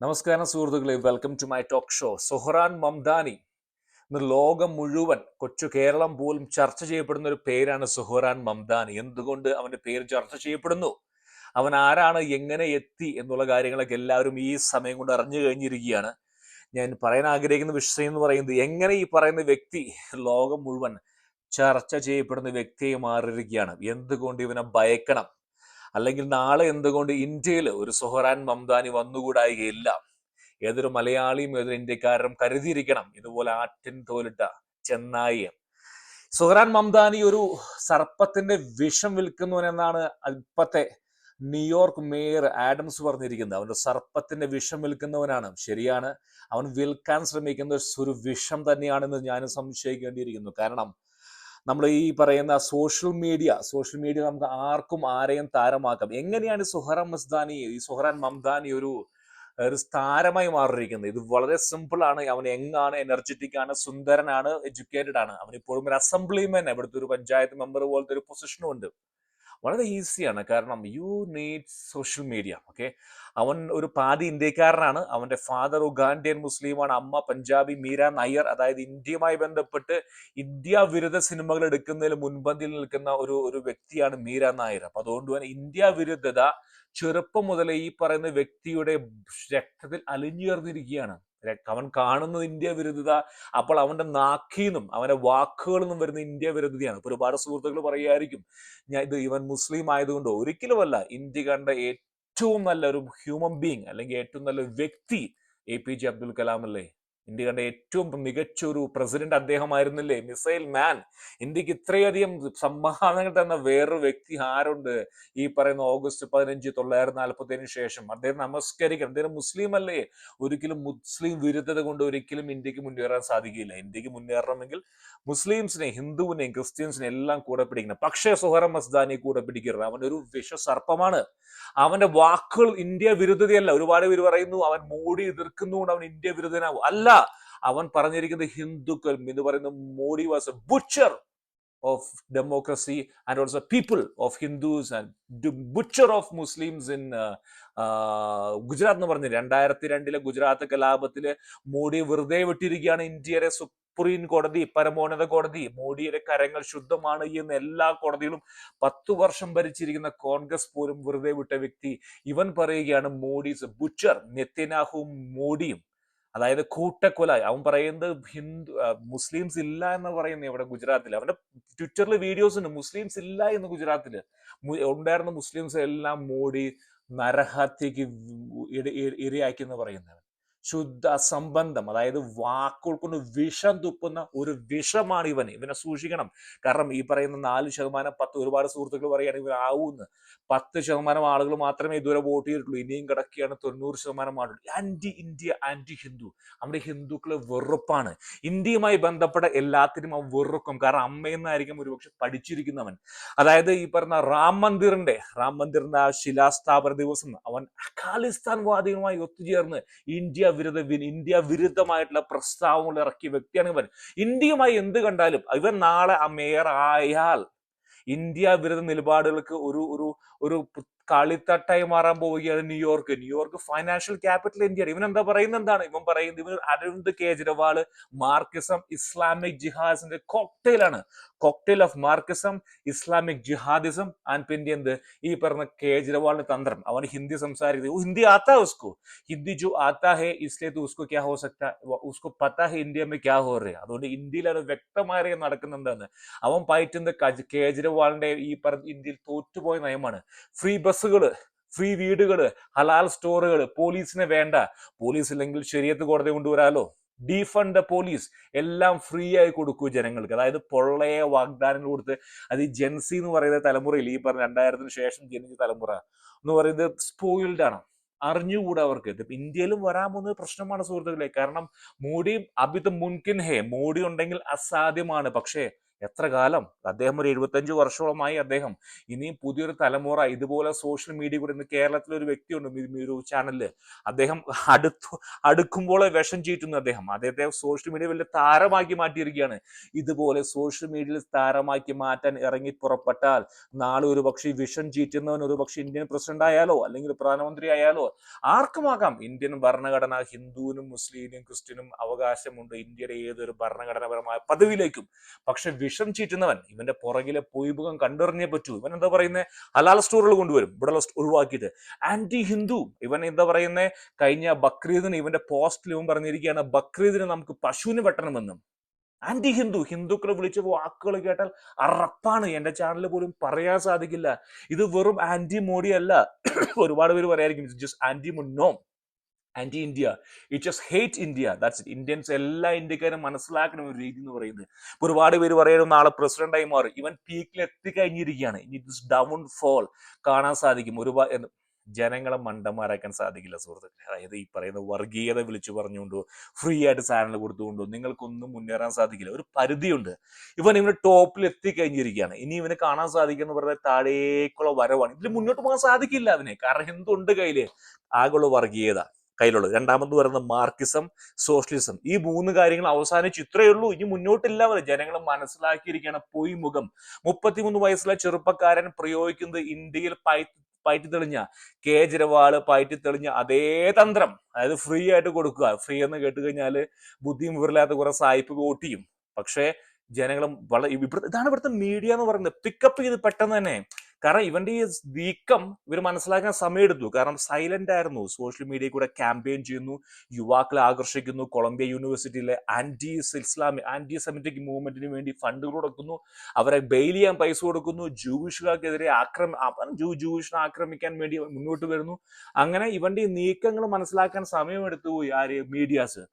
നമസ്കാരം സുഹൃത്തുക്കളെ, welcome to my talk show. Zohran Mamdani ഇന്ന് ലോകം മുഴുവൻ, കൊച്ചു കേരളം പോലും ചർച്ച ചെയ്യപ്പെടുന്ന ഒരു പേരാണ് സുഹ്റാൻ മംദാനി. എന്തുകൊണ്ട് അവന്റെ പേര് ചർച്ച ചെയ്യപ്പെടുന്നു, അവൻ ആരാണ്, എങ്ങനെ എത്തി എന്നുള്ള കാര്യങ്ങളൊക്കെ എല്ലാവരും ഈ സമയം കൊണ്ട് അറിഞ്ഞു കഴിഞ്ഞിരിക്കുകയാണ്. ഞാൻ പറയാൻ ആഗ്രഹിക്കുന്ന വിഷയം എന്ന് പറയുന്നത്, എങ്ങനെ ഈ പറയുന്ന വ്യക്തി ലോകം മുഴുവൻ ചർച്ച ചെയ്യപ്പെടുന്ന വ്യക്തിയെ മാറിയിരിക്കുകയാണ്. എന്തുകൊണ്ട് ഇവനെ ഭയക്കണം, അല്ലെങ്കിൽ നാളെ എന്തുകൊണ്ട് ഇന്ത്യയിൽ ഒരു സുഹ്റാൻ മംദാനി വന്നുകൂടായികയില്ല? ഏതൊരു മലയാളിയും ഏതൊരു ഇന്ത്യക്കാരനും കരുതിയിരിക്കണം ഇതുപോലെ ആറ്റിൻ തോലിട്ട ചെന്നായി. സുഹ്റാൻ മംദാനി ഒരു സർപ്പത്തിന്റെ വിഷം വിൽക്കുന്നവനെന്നാണ് ഇപ്പത്തെ ന്യൂയോർക്ക് മേയർ ആഡംസ് പറഞ്ഞിരിക്കുന്നത്. അവന്റെ സർപ്പത്തിന്റെ വിഷം വിൽക്കുന്നവനാണ്. ശരിയാണ്, അവൻ വിൽക്കാൻ ശ്രമിക്കുന്ന ഒരു വിഷം തന്നെയാണെന്ന് ഞാൻ സംശയിക്കേണ്ടിയിരിക്കുന്നു. കാരണം നമ്മൾ ഈ പറയുന്ന സോഷ്യൽ മീഡിയ നമുക്ക് ആർക്കും ആരെയും താരമാക്കാം. എങ്ങനെയാണ് സുഹ്റാൻ മംദാനി ഒരു താരമായി മാറിയിരിക്കുന്നത്? ഇത് വളരെ സിമ്പിൾ ആണ്. അവൻ യങ്ങാണ്, എനർജറ്റിക് ആണ്, സുന്ദരനാണ്, എഡ്യൂക്കേറ്റഡ് ആണ്. അവൻ ഇപ്പോഴും ഒരു അസംബ്ലിമാൻ, ഇവിടുത്തെ ഒരു പഞ്ചായത്ത് മെമ്പർ പോലത്തെ ഒരു പൊസിഷനും ഉണ്ട്. വളരെ ഈസിയാണ്, കാരണം you need social media. Okay, അവൻ ഒരു പാതി ഇന്ത്യക്കാരനാണ്. അവന്റെ ഫാദർ ഉഗാണ്ടിയൻ മുസ്ലിമാണ്, അമ്മ പഞ്ചാബി മീര നായർ. അതായത് ഇന്ത്യയുമായി ബന്ധപ്പെട്ട് ഇന്ത്യ വിരുദ്ധ സിനിമകൾ എടുക്കുന്നതിൽ മുൻപന്തിയിൽ നിൽക്കുന്ന ഒരു ഒരു വ്യക്തിയാണ് മീര നായർ. അപ്പൊ അതുകൊണ്ട് തന്നെ ഇന്ത്യ വിരുദ്ധത ചെറുപ്പം മുതലേ ഈ പറയുന്ന വ്യക്തിയുടെ രക്തത്തിൽ അലിഞ്ഞുയർന്നിരിക്കുകയാണ്. അവൻ കാണുന്നത് ഇന്ത്യ വിരുദ്ധത, അപ്പോൾ അവന്റെ നാക്കീന്നും അവന്റെ വാക്കുകളിൽ നിന്നും വരുന്ന ഇന്ത്യ വിരുദ്ധതയാണ്. ഇപ്പൊ ഒരുപാട് സുഹൃത്തുക്കൾ പറയുമായിരിക്കും, ഇവൻ മുസ്ലിം ആയതുകൊണ്ടോ. ഒരിക്കലുമല്ല. ഇന്ത്യ കണ്ട ഏറ്റവും നല്ല ഒരു ഹ്യൂമൻ ബീങ്, അല്ലെങ്കിൽ ഏറ്റവും നല്ല വ്യക്തി APJ അബ്ദുൽ കലാം അല്ലേ? ഇന്ത്യ കണ്ട ഏറ്റവും മികച്ച ഒരു പ്രസിഡന്റ് അദ്ദേഹമായിരുന്നില്ലേ? മിസൈൽ മാൻ. ഇന്ത്യക്ക് ഇത്രയധികം സമ്മാനങ്ങൾ തന്ന വേറൊരു വ്യക്തി ആരുണ്ട്? ഈ പറയുന്ന ഓഗസ്റ്റ് 15 1947 ശേഷം അദ്ദേഹം നമസ്കരിക്കണം. അദ്ദേഹം മുസ്ലിം അല്ലേ? ഒരിക്കലും മുസ്ലിം വിരുദ്ധത കൊണ്ട് ഒരിക്കലും ഇന്ത്യക്ക് മുന്നേറാൻ സാധിക്കില്ല. ഇന്ത്യക്ക് മുന്നേറണമെങ്കിൽ മുസ്ലിംസിനെ, ഹിന്ദുവിനെയും ക്രിസ്ത്യൻസിനെയും എല്ലാം കൂടെ പിടിക്കണം. പക്ഷേ സുഹ്റാൻ മംദാനി കൂടെ പിടിക്കരുത്. അവൻ ഒരു വിഷസർപ്പമാണ്. അവന്റെ വാക്കുകൾ ഇന്ത്യ വിരുദ്ധതയല്ല. ഒരുപാട് പേര് പറയുന്നു അവൻ മോഡി എതിർക്കുന്നുകൊണ്ട് അവൻ ഇന്ത്യ വിരുദ്ധനാവും. അല്ല, അവൻ പറഞ്ഞിരിക്കുന്നത് ഹിന്ദുക്കൾ എന്ന് പറയുന്ന Modi was A butcher of democracy and also people of Hindus and butcher of Muslims in Gujarat എന്ന് പറഞ്ഞു. 2002 ഗുജറാത്ത് കലാപത്തില് മോഡി വെറുതെ വിട്ടിരിക്കുകയാണ്. ഇന്ത്യയുടെ സുപ്രീം കോടതി, പരമോന്നത കോടതി മോഡിയുടെ കരങ്ങൾ ശുദ്ധമാണ് എന്ന് എല്ലാ കോടതികളും 10 വർഷം ഭരിച്ചിരിക്കുന്ന കോൺഗ്രസ് പോലും വെറുതെ വിട്ട വ്യക്തി ഇവൻ പറയുകയാണ് മോഡീസ് ബുച്ചർ. നെത്യനാഹുവും മോഡിയും, അതായത് കൂട്ടക്കൊല. അവൻ പറയുന്നത് മുസ്ലിംസ് ഇല്ല എന്ന് പറയുന്നത് ഇവിടെ ഗുജറാത്തിൽ. അവന്റെ ട്വിറ്ററിൽ വീഡിയോസ് ഉണ്ട്. മുസ്ലിംസ് ഇല്ല എന്ന് ഗുജറാത്തില് ഉണ്ടായിരുന്ന മുസ്ലിംസ് എല്ലാം മോഡി നരഹത്യക്ക് ഇരയാക്കി എന്ന് പറയുന്നത്. ശുദ്ധ അസംബന്ധം, അതായത് വാക്കുകൾ കൊണ്ട് വിഷം തുപ്പുന്ന ഒരു വിഷമാണ് ഇവനെ സൂക്ഷിക്കണം. കാരണം ഈ പറയുന്ന 4%, 10, ഒരുപാട് സുഹൃത്തുക്കൾ പറയുകയാണ് ഇവർ ആവൂന്ന്. 10% ആളുകൾ മാത്രമേ ഇതുവരെ വോട്ട് ചെയ്തിട്ടുള്ളൂ. ഇനിയും കിടക്കുകയാണ് 90% ആളുകൾ. Anti India, anti Hindu. നമ്മുടെ ഹിന്ദുക്കള് വെറുപ്പാണ്. ഇന്ത്യയുമായി ബന്ധപ്പെട്ട എല്ലാത്തിനും അവൻ വെറുക്കും. കാരണം അമ്മയെന്നായിരിക്കും ഒരുപക്ഷെ പഠിച്ചിരിക്കുന്നവൻ. അതായത് ഈ പറഞ്ഞ റാം മന്ദിറിന്റെ ആ ശിലാസ്ഥാപന ദിവസം അവൻ ഖാലിസ്ഥാൻ വാദികളുമായി ഒത്തുചേർന്ന് ഇന്ത്യ വിരുദ്ധമായിട്ടുള്ള പ്രസ്താവനകൾ ഇറക്കിയ വ്യക്തിയാണ് ഇവൻ. ഇന്ത്യയുമായി എന്ത് കണ്ടാലും ഇവൻ നാളെ ആ മേയർ ആയാൽ ഇന്ത്യ വിരുദ്ധ നിലപാടുകൾക്ക് ഒരു ഒരു ഒരു കളിത്തട്ടായി മാറാൻ പോവുകയാണ് ന്യൂയോർക്ക് ഫൈനാൻഷ്യൽ ക്യാപിറ്റൽ ഇന്ത്യയാണ്. ഇവൻ എന്താ പറയുന്നത്? ഇവൻ പറയുന്നത് ഇവൻ അരവിന്ദ് കെജ്രിവാൾ മാർക്സിസം ഇസ്ലാമിക് ജിഹാദിന്റെ കോക്ടെയിലാണ്. Cocktail of Marxism, Islamic jihadism and പിന്നെ എന്ത് ഈ പറഞ്ഞ കേജ്രിവാളിന്റെ തന്ത്രം. അവൻ ഹിന്ദി സംസാരിക്കുന്നത്, ഹിന്ദി ആത്താ ഉസ്കോ, ഹിന്ദി ജോ ആത്താ ഹെ ഇസ്ലിയെ തോ ഉസ്കോ ക്യാ ഹോ സക്താ, ഉസ്കോ പത്താ ഹെ ഇന്ത്യ മേ ക്യാ ഹോ രഹ. അതുകൊണ്ട് ഇന്ത്യയിൽ അത് വ്യക്തമായി നടക്കുന്നുണ്ടെന്ന്. അവൻ പയറ്റുന്ന കേജ്രിവാളിന്റെ ഈ പറഞ്ഞ ഇന്ത്യയിൽ തോറ്റുപോയ നയമാണ്. ഫ്രീ ബസ്സുകള്, ഫ്രീ വീടുകള്, ഹലാൽ സ്റ്റോറുകള്, പോലീസിനെ വേണ്ട. പോലീസ് ഇല്ലെങ്കിൽ ശരീഅത്ത് കോടതി കൊണ്ടുവരാലോ. ഡീഫണ്ട് ദ പോലീസ്, എല്ലാം ഫ്രീ ആയി കൊടുക്കൂ ജനങ്ങൾക്ക്. അതായത് പൊള്ളയെ വാഗ്ദാനങ്ങൾ കൊടുത്ത്, അത് ഈ ജെൻസി എന്ന് പറയുന്ന തലമുറയിൽ, ഈ പറഞ്ഞ 2000 ശേഷം ജനിച്ച തലമുറ എന്ന് പറയുന്നത് സ്പോയിൽഡ് ആണ്. അറിഞ്ഞുകൂടാ അവർക്ക്. ഇത് ഇന്ത്യയിലും വരാൻ പോകുന്ന പ്രശ്നമാണ് സുഹൃത്തുക്കളെ. കാരണം മോഡിയും അഭിത് മുൻകിൻ ഹേ, മോഡി ഉണ്ടെങ്കിൽ അസാധ്യമാണ്. പക്ഷേ എത്ര കാലം? അദ്ദേഹം ഒരു 75 വർഷത്തോളമായി അദ്ദേഹം. ഇനിയും പുതിയൊരു തലമുറ ഇതുപോലെ സോഷ്യൽ മീഡിയ കൂടെ, ഇന്ന് കേരളത്തിലെ ഒരു വ്യക്തിയുണ്ട് ഒരു ചാനലില്, അദ്ദേഹം അടുക്കുമ്പോൾ വിഷം ചീറ്റുന്നു. അദ്ദേഹത്തെ സോഷ്യൽ മീഡിയ വലിയ താരമാക്കി മാറ്റിയിരിക്കുകയാണ്. ഇതുപോലെ സോഷ്യൽ മീഡിയയിൽ താരമാക്കി മാറ്റാൻ ഇറങ്ങി പുറപ്പെട്ടാൽ നാളെ ഒരു പക്ഷേ വിഷം ചീറ്റുന്നവൻ ഒരു പക്ഷേ ഇന്ത്യൻ പ്രസിഡന്റ് ആയാലോ അല്ലെങ്കിൽ പ്രധാനമന്ത്രി ആയാലോ ആർക്കുമാകാം. ഇന്ത്യൻ ഭരണഘടന ഹിന്ദുവിനും മുസ്ലിമിനും ക്രിസ്ത്യനും അവകാശമുണ്ട് ഇന്ത്യയുടെ ഏതൊരു ഭരണഘടനാപരമായ പദവിയിലേക്കും. പക്ഷെ വിഷം ചീറ്റുന്നവൻ ഇവന്റെ പുറകിലെ പൊയ്മുഖം കണ്ടറിഞ്ഞേ പറ്റൂ. ഇവൻ എന്താ പറയുന്നത്? ഹലാൽ സ്റ്റോറുകൾ കൊണ്ടുവരും, ഇവിടെ ഒഴിവാക്കിയിട്ട്. ആന്റി ഹിന്ദു ഇവൻ എന്താ പറയുന്നത്? കഴിഞ്ഞ ബക്രീദിന് ഇവന്റെ പോസ്റ്റിൽ ഇവൻ പറഞ്ഞിരിക്കുകയാണ്, ബക്രീദിന് നമുക്ക് പശുവിന് വെട്ടണമെന്നും. ആന്റി ഹിന്ദു, ഹിന്ദുക്കളെ വിളിച്ച വാക്കുകൾ കേട്ടാൽ അറപ്പാണ്. എന്റെ ചാനലിൽ പോലും പറയാൻ സാധിക്കില്ല. ഇത് വെറും ആന്റി മോഡി അല്ല. ഒരുപാട് പേര് പറയായിരിക്കും ജസ്റ്റ് ആന്റി മുന്നോ, anti India, it just hate India, that's it. Indians എല്ലാ ഇന്ത്യക്കാരും മനസ്സിലാക്കണം ഒരു രീതി എന്ന് പറയുന്നത്. ഒരുപാട് പേര് പറയുന്നത് നാളെ പ്രസിഡന്റായി മാറും. ഇവൻ പീക്കിൽ എത്തിക്കഴിഞ്ഞിരിക്കുകയാണ്. ഇനി ദിസ് ഡൗൺ ഫോൾ കാണാൻ സാധിക്കും. ഒരുപാട് ജനങ്ങളെ മണ്ടന്മാരാക്കാൻ സാധിക്കില്ല സുഹൃത്തുക്കളെ. അതായത് ഈ പറയുന്ന വർഗീയത വിളിച്ചു പറഞ്ഞുകൊണ്ടോ ഫ്രീ ആയിട്ട് ചാനൽ കൊടുത്തുകൊണ്ടോ നിങ്ങൾക്കൊന്നും മുന്നേറാൻ സാധിക്കില്ല. ഒരു പരിധിയുണ്ട്. ഇവന് ടോപ്പിൽ എത്തിക്കഴിഞ്ഞിരിക്കുകയാണ്. ഇനി ഇവന് കാണാൻ സാധിക്കുന്ന പറഞ്ഞാൽ താഴേക്കുള്ള വരവാണ്. ഇതിൽ മുന്നോട്ട് പോകാൻ സാധിക്കില്ല അവന്. കാരണം എന്തുണ്ട് കയ്യില്? ആകുള്ള വർഗീയത കയ്യിലുള്ളത്. രണ്ടാമത് പറയുന്നത് മാർക്സിസം, സോഷ്യലിസം. ഈ 3 കാര്യങ്ങൾ അവസാനിച്ച് ഇത്രയേ ഉള്ളൂ. ഇനി മുന്നോട്ടില്ല. ജനങ്ങൾ മനസ്സിലാക്കിയിരിക്കുകയാണ് പൊയ്മുഖം. 33 വയസ്സിലെ ചെറുപ്പക്കാരൻ പ്രയോഗിക്കുന്നത് ഇന്ത്യയിൽ പയറ്റി തെളിഞ്ഞ കേജ്രിവാള് പയറ്റി തെളിഞ്ഞ അതേ തന്ത്രം. അതായത് ഫ്രീ ആയിട്ട് കൊടുക്കുക. ഫ്രീ എന്ന് കേട്ട് കഴിഞ്ഞാല് ബുദ്ധിയും വിവരമില്ലാത്ത കുറെ സായിപ്പ് വോട്ട് ചെയ്യും. പക്ഷേ ജനങ്ങളും ഇതാണ് ഇവിടുത്തെ മീഡിയ എന്ന് പറയുന്നത്. പിക്കപ്പ് ചെയ്ത് പെട്ടെന്ന് തന്നെ. കാരണം ഇവന്റെ ഈ നീക്കം ഇവർ മനസ്സിലാക്കാൻ സമയമെടുത്തു. കാരണം സൈലന്റ് ആയിരുന്നു. സോഷ്യൽ മീഡിയയിൽ കൂടെ ക്യാമ്പയിൻ ചെയ്യുന്നു, യുവാക്കളെ ആകർഷിക്കുന്നു, കൊളംബിയ യൂണിവേഴ്സിറ്റിയിലെ ആന്റി സെമിറ്റിക് മൂവ്മെന്റിന് വേണ്ടി ഫണ്ടുകൾ കൊടുക്കുന്നു, അവരെ ബെയിൽ ചെയ്യാൻ പൈസ കൊടുക്കുന്നു, ജൂയിഷുകാർക്കെതിരെ ജൂയിഷിനെ ആക്രമിക്കാൻ വേണ്ടി മുന്നോട്ട് വരുന്നു. അങ്ങനെ ഇവന്റെ ഈ നീക്കങ്ങൾ മനസ്സിലാക്കാൻ സമയമെടുത്തു പോയി ആര്? മീഡിയാസ്.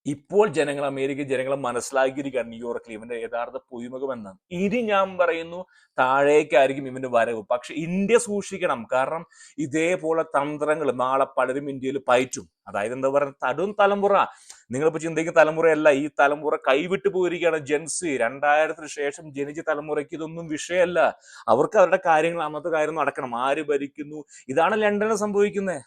ഇപ്പോൾ അമേരിക്കൻ ജനങ്ങളെ മനസ്സിലാക്കിയിരിക്കുകയാണ് ന്യൂയോർക്കിൽ ഇവന്റെ യഥാർത്ഥ പൊയ്മുഖം എന്നാണ്. ഇനി ഞാൻ പറയുന്നു താഴേക്കായിരിക്കും ഇവന്റെ വരവ്. പക്ഷെ ഇന്ത്യ സൂക്ഷിക്കണം. കാരണം ഇതേപോലെ തന്ത്രങ്ങൾ നാളെ പലരും ഇന്ത്യയിൽ പയറ്റും. അതായത് എന്താ പറയുക, തടും തലമുറ, നിങ്ങളിപ്പോ ചിന്തിക്കുന്ന തലമുറയല്ല, ഈ തലമുറ കൈവിട്ടു പോയിരിക്കുകയാണ്. ജെൻസി 2000 ശേഷം ജനിച്ച തലമുറയ്ക്ക് ഇതൊന്നും വിഷയമല്ല. അവർക്ക് അവരുടെ കാര്യങ്ങൾ, അന്നത്തെ കാര്യം നടക്കണം. ആര് ഭരിക്കുന്നു? ഇതാണ് ലണ്ടനിൽ സംഭവിക്കുന്നത്.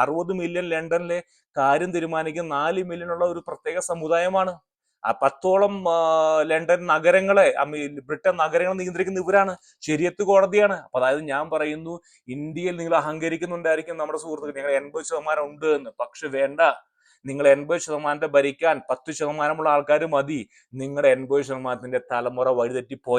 60 മില്യൺ ലണ്ടനിലെ കാര്യം തീരുമാനിക്കുന്ന 4 മില്യൺ ഉള്ള ഒരു പ്രത്യേക സമുദായമാണ്. 10ഓളം ലണ്ടൻ നഗരങ്ങളെ, ബ്രിട്ടൻ നഗരങ്ങളെ നിയന്ത്രിക്കുന്ന ഇവരാണ്. ശരിയത്ത് കോടതിയാണ്. അപ്പൊ അതായത് ഞാൻ പറയുന്നു, ഇന്ത്യയിൽ നിങ്ങൾ അഹങ്കരിക്കുന്നുണ്ടായിരിക്കും നമ്മുടെ സുഹൃത്തുക്കൾ, നിങ്ങൾ 80% ഉണ്ട് എന്ന്. പക്ഷെ വേണ്ട, നിങ്ങൾ 80% ഭരിക്കാൻ 10% ആൾക്കാർ മതി. നിങ്ങളുടെ 80% തലമുറ വഴിതെറ്റിപ്പോയി.